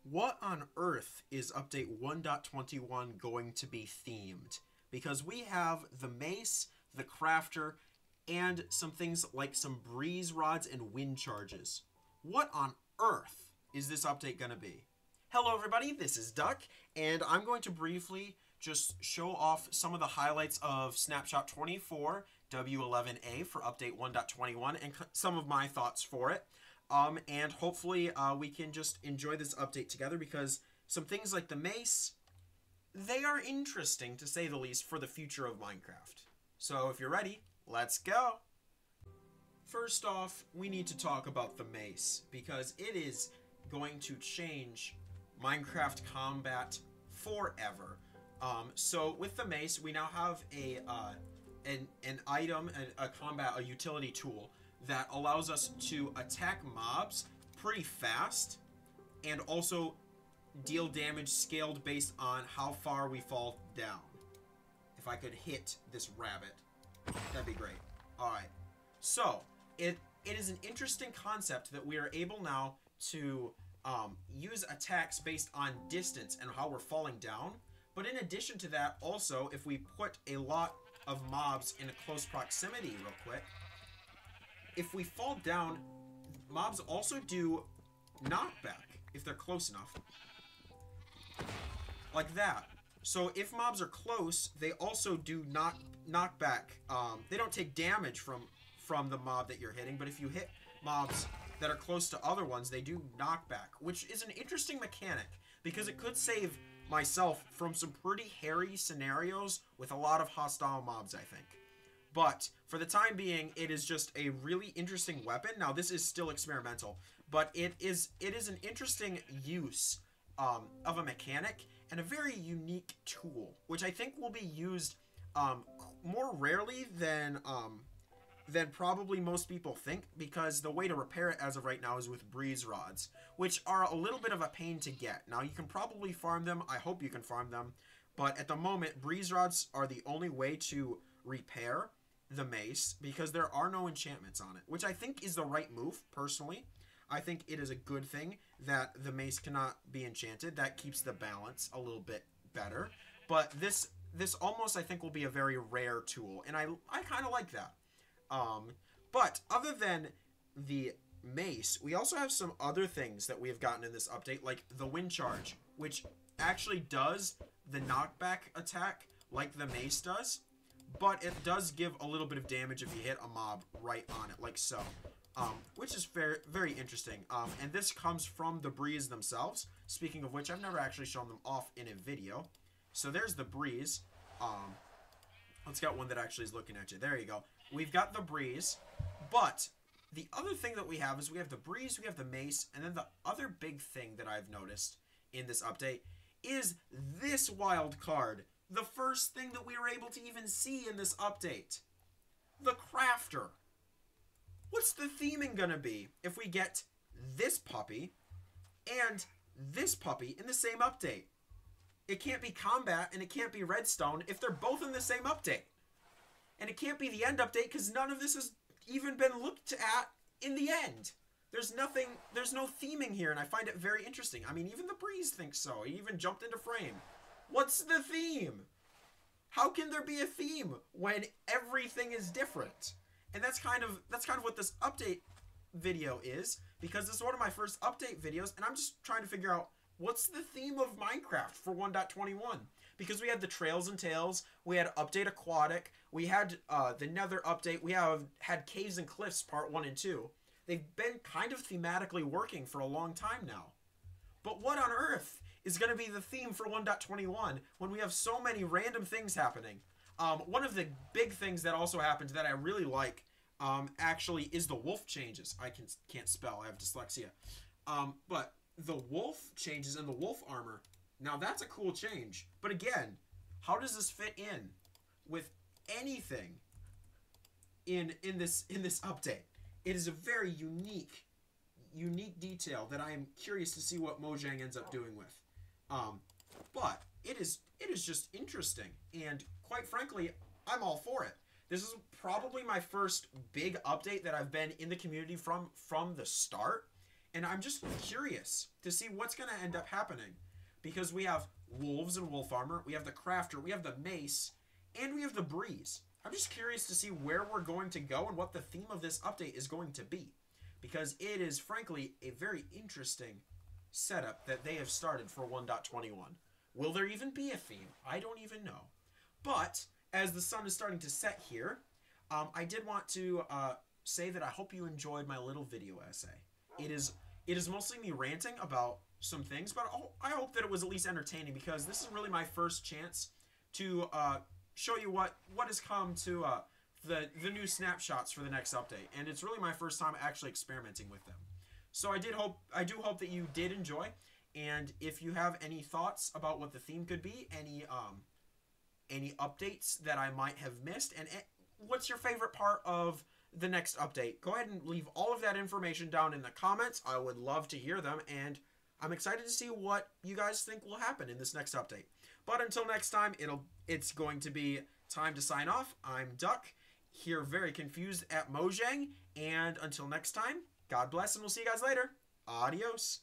What on earth is update 1.21 going to be themed? Because we have the mace, the crafter, and some things like some breeze rods and wind charges. What on earth is this update going to be? Hello everybody, this is Duck, and I'm going to briefly just show off some of the highlights of Snapshot 24 W11A for update 1.21 and some of my thoughts for it. And hopefully we can just enjoy this update together, because some things like the mace, they are interesting to say the least for the future of Minecraft. So if you're ready, let's go! First off, we need to talk about the mace, because it is going to change Minecraft combat forever. So with the mace, we now have an item, a utility tool that allows us to attack mobs pretty fast and also deal damage scaled based on how far we fall down. If I could hit this rabbit, that'd be great. Alright, so it is an interesting concept that we are able now to use attacks based on distance and how we're falling down. But in addition to that, also, if we put a lot of mobs in a close proximity real quick, if we fall down, mobs also do knockback if they're close enough. Like that. So if mobs are close, they also do knockback. They don't take damage from the mob that you're hitting, but if you hit mobs that are close to other ones, they do knockback, which is an interesting mechanic, because it could save myself from some pretty hairy scenarios with a lot of hostile mobs, I think. But for the time being, it is just a really interesting weapon. Now, this is still experimental, but it is an interesting use of a mechanic and a very unique tool, which I think will be used more rarely than probably most people think, because the way to repair it as of right now is with breeze rods, which are a little bit of a pain to get. Now, you can probably farm them. I hope you can farm them. But at the moment, breeze rods are the only way to repair the mace, because there are no enchantments on it, which I think is the right move, personally. I think it is a good thing that the mace cannot be enchanted. That keeps the balance a little bit better. But this almost, I think, will be a very rare tool, and I kind of like that. But other than the mace, we also have some other things that we have gotten in this update, like the wind charge, which actually does the knockback attack like the mace does, but it does give a little bit of damage if you hit a mob right on it, like so. Which is very interesting. And this comes from the breeze themselves. Speaking of which, I've never actually shown them off in a video. So there's the breeze. Let's get one that actually is looking at you. There you go. We've got the breeze, but the other thing that we have is we have the breeze, we have the mace, and then the other big thing that I've noticed in this update is this wild card. The first thing that we were able to even see in this update. The crafter. What's the theming gonna be if we get this puppy and this puppy in the same update? It can't be combat and it can't be redstone if they're both in the same update. And it can't be the end update, because none of this has even been looked at in the end. There's no theming here, and I find it very interesting. I mean, even the breeze thinks so. He even jumped into frame. What's the theme? How can there be a theme when everything is different? And that's kind of what this update video is, because this is one of my first update videos, and I'm just trying to figure out what's the theme of Minecraft for 1.21. Because we had the Trails and Tales, we had Update Aquatic, we had the Nether update, we have had Caves and Cliffs Part 1 and 2. They've been kind of thematically working for a long time now. But what on earth is going to be the theme for 1.21 when we have so many random things happening? One of the big things that also happened that I really like, actually, is the wolf changes. I can't spell, I have dyslexia. But the wolf changes and the wolf armor. Now that's a cool change. But again, how does this fit in with anything in this update? It is a very unique detail that I am curious to see what Mojang ends up doing with. But it is just interesting, and quite frankly, I'm all for it. This is probably my first big update that I've been in the community from the start. And I'm just curious to see what's going to end up happening. Because we have Wolves and Wolf Armor, we have the Crafter, we have the Mace, and we have the Breeze. I'm just curious to see where we're going to go and what the theme of this update is going to be. Because it is, frankly, a very interesting setup that they have started for 1.21. Will there even be a theme? I don't even know. But, as the sun is starting to set here, I did want to say that I hope you enjoyed my little video essay. It is mostly me ranting about some things, but I hope that it was at least entertaining, because this is really my first chance to show you what has come to the new snapshots for the next update, and it's really my first time actually experimenting with them. So I do hope that you did enjoy, and if you have any thoughts about what the theme could be, any updates that I might have missed, and what's your favorite part of the next update, go ahead and leave all of that information down in the comments. I would love to hear them, and I'm excited to see what you guys think will happen in this next update. But until next time, it's going to be time to sign off. I'm Duck, here very confused at Mojang, and until next time, God bless, and we'll see you guys later. Adios.